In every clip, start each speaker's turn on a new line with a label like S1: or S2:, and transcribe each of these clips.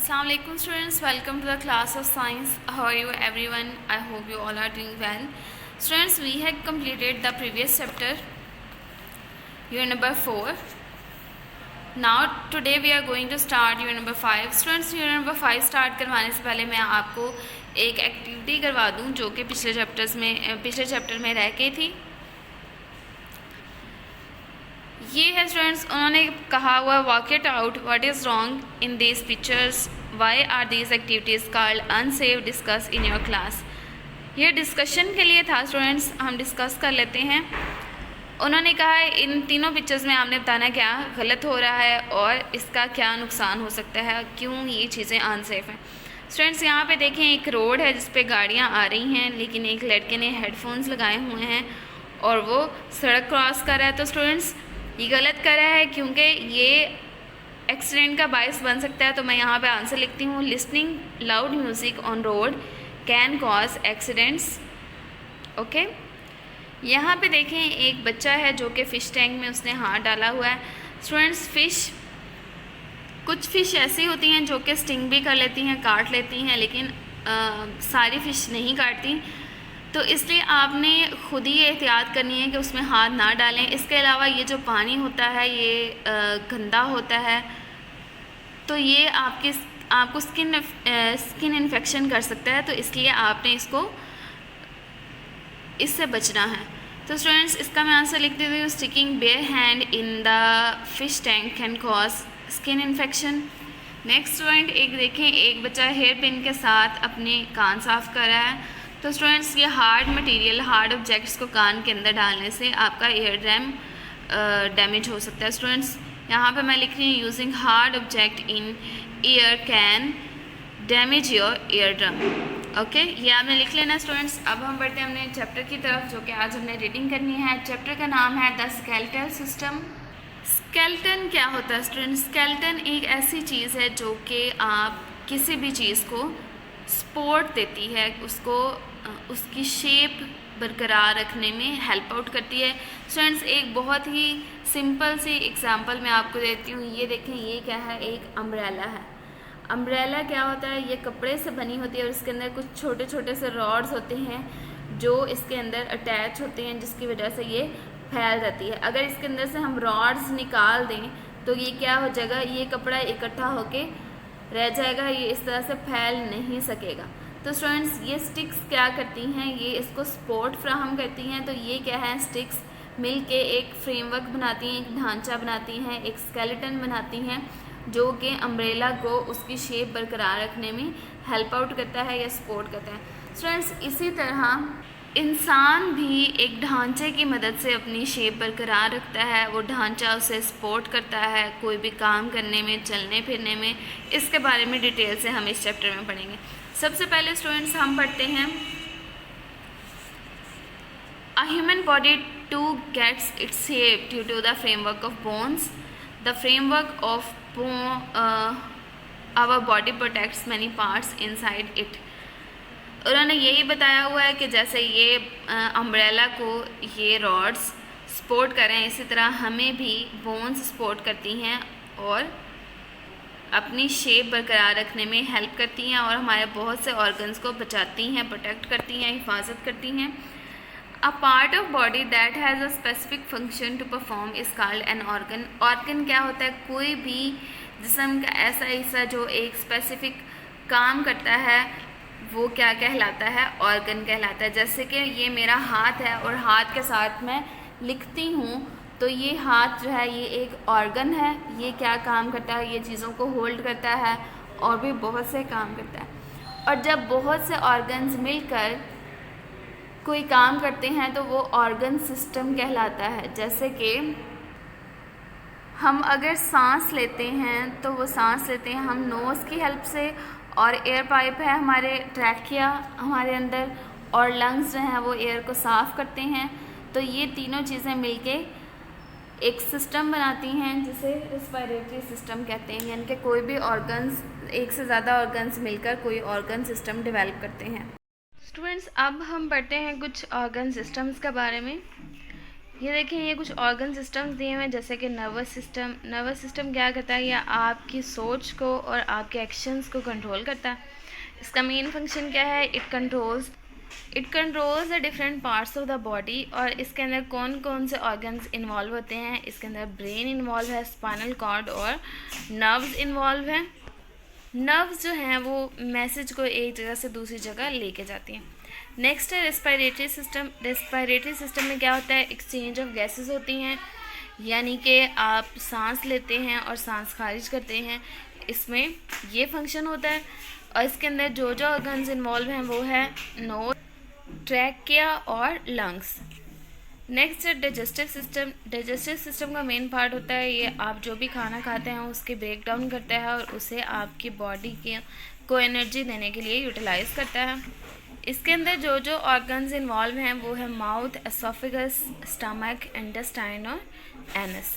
S1: Assalamualaikum students, welcome to the class of science. How are you everyone? I hope you all are doing well. Students, we had completed the previous chapter, unit number 4. Now today we are going to start unit number 5. Students, unit number 5 start करवाने से पहले मैं आपको एक activity करवा दूं जो कि पिछले चैप्टर में रह गई थी। ये है स्टूडेंट्स, उन्होंने कहा हुआ work it out what is wrong in these pictures, why are these activities called unsafe, discuss in your class. ये डिस्कशन के लिए था स्टूडेंट्स, हम डिस्कस कर लेते हैं। उन्होंने कहा है इन तीनों पिक्चर्स में आपने बताना क्या गलत हो रहा है और इसका क्या नुकसान हो सकता है, क्यों ये चीज़ें अनसेफ हैं। स्टूडेंट्स यहाँ पे देखें, एक रोड है जिस पे गाड़ियाँ आ रही हैं, लेकिन एक लड़के ने हेडफोन्स लगाए हुए हैं और वो सड़क क्रॉस कर रहा है। तो स्टूडेंट्स ये गलत कर रहा है क्योंकि ये एक्सीडेंट का बायस बन सकता है। तो मैं यहाँ पे आंसर लिखती हूँ, listening loud music on road can cause accidents. Okay, यहाँ पे देखें एक बच्चा है जो कि फ़िश टैंक में उसने हाथ डाला हुआ है। स्टूडेंट्स, कुछ फ़िश ऐसी होती हैं जो कि स्टिंग भी कर लेती हैं, काट लेती हैं, लेकिन सारी फ़िश नहीं काटती। तो इसलिए आपने ख़ुद ही एहतियात करनी है कि उसमें हाथ ना डालें। इसके अलावा ये जो पानी होता है ये गंदा होता है, तो ये आपको स्किन इन्फेक्शन कर सकता है। तो इसलिए आपने इससे बचना है। तो स्टूडेंट्स, इसका मैं आंसर लिख देती हूँ, sticking bare hand in the fish tank can cause skin infection. Next student, एक देखें, एक बच्चा हेयर पिन के साथ अपने कान साफ़ कर रहा है। तो स्टूडेंट्स, ये हार्ड मटेरियल, हार्ड ऑब्जेक्ट्स को कान के अंदर डालने से आपका ईयर ड्रम डैमेज हो सकता है। स्टूडेंट्स, यहाँ पे मैं लिख रही हूँ, using hard object in year can damage your ear drum. Okay, ये आपने लिख लेना स्टूडेंट्स। अब हम बढ़ते हैं अपने चैप्टर की तरफ, जो कि आज हमने रीडिंग करनी है। चैप्टर का नाम है द स्केलेटल सिस्टम। स्केलेटन क्या होता है स्टूडेंट्स? स्केलेटन एक ऐसी चीज़ है जो कि आप किसी भी चीज़ को सपोर्ट देती है, उसकी शेप बरकरार रखने में हेल्प आउट करती है। स्टूडेंट्स, एक बहुत ही सिंपल सी एग्जांपल मैं आपको देती हूँ। ये देखें, ये क्या है? एक अम्ब्रेला है। अम्ब्रेला क्या होता है? ये कपड़े से बनी होती है और इसके अंदर कुछ छोटे छोटे से रॉड्स होते हैं जो इसके अंदर अटैच होते हैं, जिसकी वजह से ये फैल जाती है। अगर इसके अंदर से हम रॉड्स निकाल दें तो ये क्या हो जाएगा? ये कपड़ा इकट्ठा होके रह जाएगा, ये इस तरह से फैल नहीं सकेगा। तो स्टूडेंट्स, ये स्टिक्स क्या करती हैं? ये इसको सपोर्ट फ्राहम करती हैं। तो ये क्या है? स्टिक्स मिल के एक फ्रेमवर्क बनाती हैं, एक ढांचा बनाती हैं, एक स्केलेटन बनाती हैं, जो कि अम्ब्रेला को उसकी शेप बरकरार रखने में हेल्प आउट करता है या सपोर्ट करता है। स्टूडेंट्स, इसी तरह इंसान भी एक ढांचे की मदद से अपनी शेप बरकरार रखता है। वो ढांचा उसे सपोर्ट करता है कोई भी काम करने में, चलने फिरने में। इसके बारे में डिटेल से हम इस चैप्टर में पढ़ेंगे। सबसे पहले स्टूडेंट्स हम पढ़ते हैं, a human body to gets its shape due to the framework of bones. The framework of our body protects many parts inside it. उन्होंने यही बताया हुआ है कि जैसे ये अम्ब्रेला को ये रॉड्स सपोर्ट करें, इसी तरह हमें भी बोन्स सपोर्ट करती हैं और अपनी शेप बरकरार रखने में हेल्प करती हैं और हमारे बहुत से ऑर्गन्स को बचाती हैं, प्रोटेक्ट करती हैं, हिफाजत करती हैं। A part of body that has a specific function to perform is called an organ. Organ क्या होता है? कोई भी जिस्म का ऐसा हिस्सा जो एक स्पेसिफिक काम करता है, वो क्या कहलाता है? ऑर्गन कहलाता है। जैसे कि ये मेरा हाथ है और हाथ के साथ मैं लिखती हूँ, तो ये हाथ जो है ये एक ऑर्गन है। ये क्या काम करता है? ये चीज़ों को होल्ड करता है और भी बहुत से काम करता है। और जब बहुत से ऑर्गन्स मिलकर कोई काम करते हैं तो वो ऑर्गन सिस्टम कहलाता है। जैसे कि हम अगर सांस लेते हैं तो वो सांस लेते हैं हम नोज़ की हेल्प से, और एयर पाइप है हमारे ट्रैकिया हमारे अंदर, और लंग्स जो हैं वो एयर को साफ़ करते हैं। तो ये तीनों चीज़ें मिलके एक सिस्टम बनाती हैं जिसे रेस्पिरेटरी सिस्टम कहते हैं। यानी कि कोई भी ऑर्गन्स, एक से ज़्यादा ऑर्गन्स मिलकर कोई ऑर्गन सिस्टम डेवलप करते हैं। स्टूडेंट्स, अब हम पढ़ते हैं कुछ ऑर्गन सिस्टम्स के बारे में। ये देखें, ये कुछ ऑर्गन सिस्टम्स दिए हुए हैं, जैसे कि नर्वस सिस्टम। नर्वस सिस्टम क्या करता है? ये आपकी सोच को और आपके एक्शंस को कंट्रोल करता है। इसका मेन फंक्शन क्या है? It controls the different parts of the body. और इसके अंदर कौन कौन से ऑर्गन्स इन्वॉल्व होते हैं? इसके अंदर ब्रेन इन्वॉल्व है, स्पाइनल कॉर्ड और नर्व्स इन्वॉल्व हैं। नर्व्स जो हैं वो मैसेज को एक जगह से दूसरी जगह लेके जाती हैं। नेक्स्ट है रेस्पिरेटरी सिस्टम। रेस्पिरेटरी सिस्टम में क्या होता है? एक्सचेंज ऑफ गैसेस होती हैं, यानी कि आप सांस लेते हैं और सांस खारिज करते हैं, इसमें ये फंक्शन होता है। और इसके अंदर जो जो ऑर्गन्स इन्वॉल्व हैं वो है नोज, ट्रैकिया और लंग्स। नेक्स्ट है डाइजेस्टिव सिस्टम। डाइजेस्टिव सिस्टम का मेन पार्ट होता है, ये आप जो भी खाना खाते हैं उसके ब्रेक डाउन करता है और उसे आपकी बॉडी को एनर्जी देने के लिए यूटिलाइज करता है। इसके अंदर जो जो ऑर्गन्स इन्वॉल्व हैं वो है माउथ, एसोफेगस, स्टमक, इंटेस्टाइन और एनस।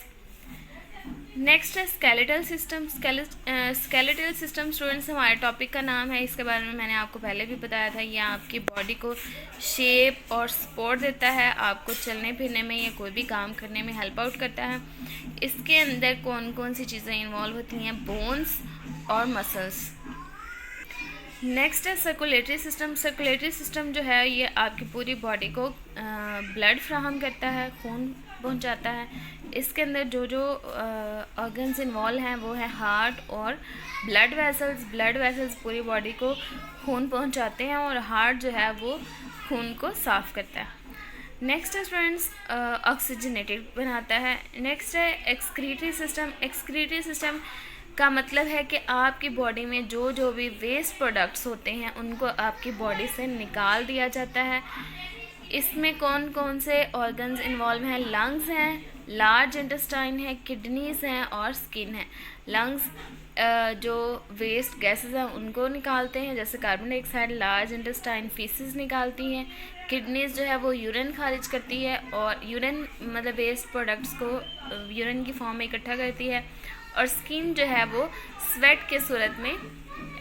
S1: नेक्स्ट है skeletal system. Skeletal system students हमारे टॉपिक का नाम है, इसके बारे में मैंने आपको पहले भी बताया था। ये आपकी बॉडी को शेप और सपोर्ट देता है, आपको चलने फिरने में या कोई भी काम करने में हेल्प आउट करता है। इसके अंदर कौन कौन सी चीज़ें इन्वॉल्व होती हैं? बोन्स और मसल्स। नेक्स्ट है सर्कुलेटरी सिस्टम। सर्कुलेटरी सिस्टम जो है ये आपकी पूरी बॉडी को ब्लड फ्राहम करता है, खून पहुंचाता है। इसके अंदर जो जो ऑर्गन्स इन्वॉल्व हैं वो है हार्ट और ब्लड वेसल्स। ब्लड वेसल्स पूरी बॉडी को खून पहुंचाते हैं और हार्ट जो है वो खून को साफ़ करता है। नेक्स्ट है स्टूडेंट्स ऑक्सीजनेटेड बनाता है। नेक्स्ट है एक्सक्रीटरी सिस्टम। एक्सक्रीटरी सिस्टम का मतलब है कि आपकी बॉडी में जो जो भी वेस्ट प्रोडक्ट्स होते हैं उनको आपकी बॉडी से निकाल दिया जाता है। इसमें कौन कौन से ऑर्गन्स इन्वॉल्व हैं? लंग्स हैं, लार्ज इंटेस्टाइन है, किडनीज हैं और स्किन है। लंग्स जो वेस्ट गैसेस हैं उनको निकालते हैं, जैसे carbon dioxide. Large intestine faeces निकालती हैं। किडनीज जो है वो यूरिन खारिज करती है और यूरिन मतलब वेस्ट प्रोडक्ट्स को यूरिन की फॉर्म में इकट्ठा करती है। और स्किन जो है वो स्वेट के सूरत में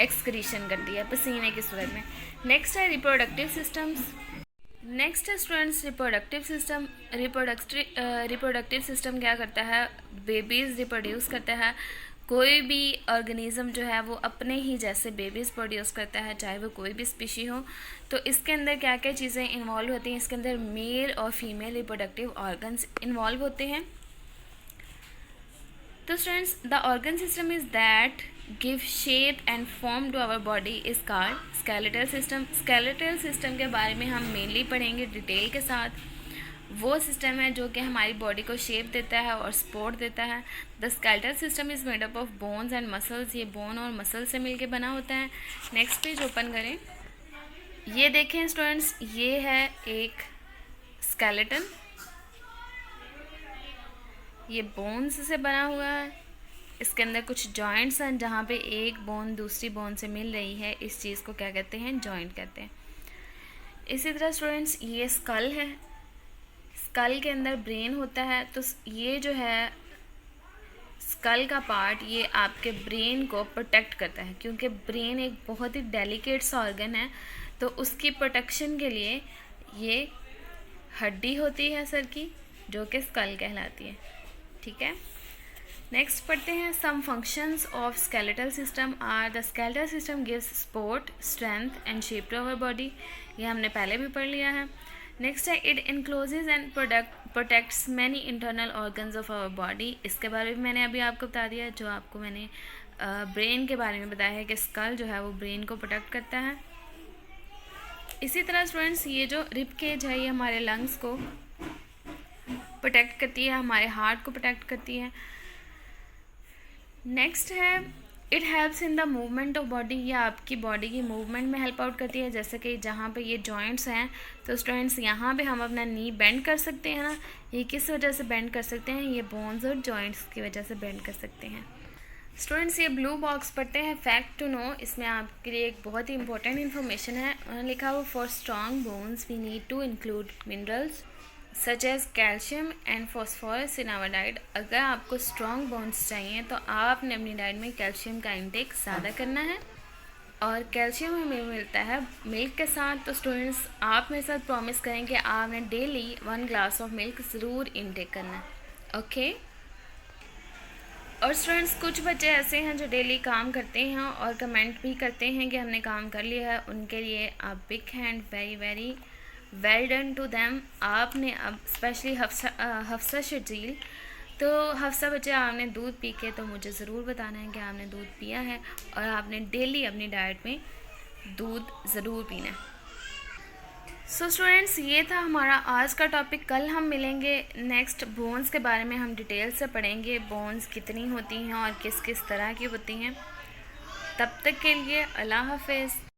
S1: एक्सक्रीशन करती है, पसीने की सूरत में। नेक्स्ट है रिप्रोडक्टिव सिस्टम्स। नेक्स्ट है students reproductive system. Reproductive system क्या करता है? बेबीज़ रिप्रोड्यूस करता है। कोई भी ऑर्गेनिज्म जो है वो अपने ही जैसे बेबीज़ प्रोड्यूस करता है, चाहे वो कोई भी स्पीशी हो। तो इसके अंदर क्या क्या चीज़ें इन्वॉल्व होती हैं? इसके अंदर मेल और फीमेल रिप्रोडक्टिव ऑर्गन्स इन्वॉल्व होते हैं। तो students the organ system is that give shape and form to our body is called skeletal system. Skeletal system के बारे में हम मेनली पढ़ेंगे डिटेल के साथ। वो सिस्टम है जो कि हमारी बॉडी को शेप देता है और सपोर्ट देता है। The skeletal system is made up of bones and muscles. ये बोन और मसल से मिलके बना होता है। नेक्स्ट पेज ओपन करें। ये देखें स्टूडेंट्स, ये है एक स्केलेटन, ये बोन्स से बना हुआ है। इसके अंदर कुछ जॉइंट्स हैं जहाँ पे एक बोन दूसरी बोन से मिल रही है, इस चीज़ को क्या कहते हैं? जॉइंट कहते हैं। इसी तरह स्टूडेंट्स ये स्कल है, स्कल के अंदर ब्रेन होता है। तो ये जो है स्कल का पार्ट ये आपके ब्रेन को प्रोटेक्ट करता है, क्योंकि ब्रेन एक बहुत ही डेलिकेट सा ऑर्गन है। तो उसकी प्रोटेक्शन के लिए ये हड्डी होती है सर की, जो कि स्कल कहलाती है। ठीक है, नेक्स्ट पढ़ते हैं। Some functions of skeletal system are the skeletal system gives support, strength and shape to our body. ये हमने पहले भी पढ़ लिया है। नेक्स्ट है it encloses and protects many internal organs of our body. इसके बारे में मैंने अभी आपको बता दिया, जो आपको मैंने ब्रेन के बारे में बताया है कि स्कल जो है वो ब्रेन को प्रोटेक्ट करता है। इसी तरह स्टूडेंट्स ये जो रिब केज है ये हमारे लंग्स को प्रोटेक्ट करती है, हमारे हार्ट को प्रोटेक्ट करती है। नेक्स्ट है it helps in the movement of body. ये आपकी बॉडी की मूवमेंट में हेल्प आउट करती है। जैसे कि जहाँ पे ये जॉइंट्स हैं तो स्टूडेंट्स यहाँ पे हम अपना नी बेंड कर सकते हैं ना, ये किस वजह से बेंड कर सकते हैं? ये बोन्स और जॉइंट्स की वजह से बेंड कर सकते हैं। स्टूडेंट्स ये ब्लू बॉक्स पढ़ते हैं फैक्ट टू नो। इसमें आपके लिए एक बहुत ही इंपॉर्टेंट इन्फॉर्मेशन है। उन्होंने लिखा हुआ for strong bones we need to include minerals such as calcium and phosphorus in our diet. अगर आपको स्ट्रॉन्ग बोन्स चाहिए तो आपने अपनी डाइट में कैल्शियम का इंटेक ज़्यादा करना है। और कैल्शियम हमें मिलता है मिल्क के साथ। तो स्टूडेंट्स आप मेरे साथ प्रॉमिस करें कि आपने डेली 1 ग्लास ऑफ मिल्क ज़रूर इनटेक करना है, ओके। और स्टूडेंट्स कुछ बच्चे ऐसे हैं जो डेली काम करते हैं और कमेंट भी करते हैं कि हमने काम कर लिया है, उनके लिए आप big hand, very very well done to them. आपने अब स्पेशली हफ्सा शजील, तो हफ्सा बच्चे आपने दूध पी के तो मुझे ज़रूर बताना है कि आपने दूध पिया है और आपने डेली अपनी डाइट में दूध ज़रूर पीना है। सो स्टूडेंट्स ये था हमारा आज का टॉपिक। कल हम मिलेंगे नेक्स्ट बोन्स के बारे में हम डिटेल से पढ़ेंगे, बोन्स कितनी होती हैं और किस किस तरह की होती हैं। तब तक के लिए अल्लाह हाफ़िज़।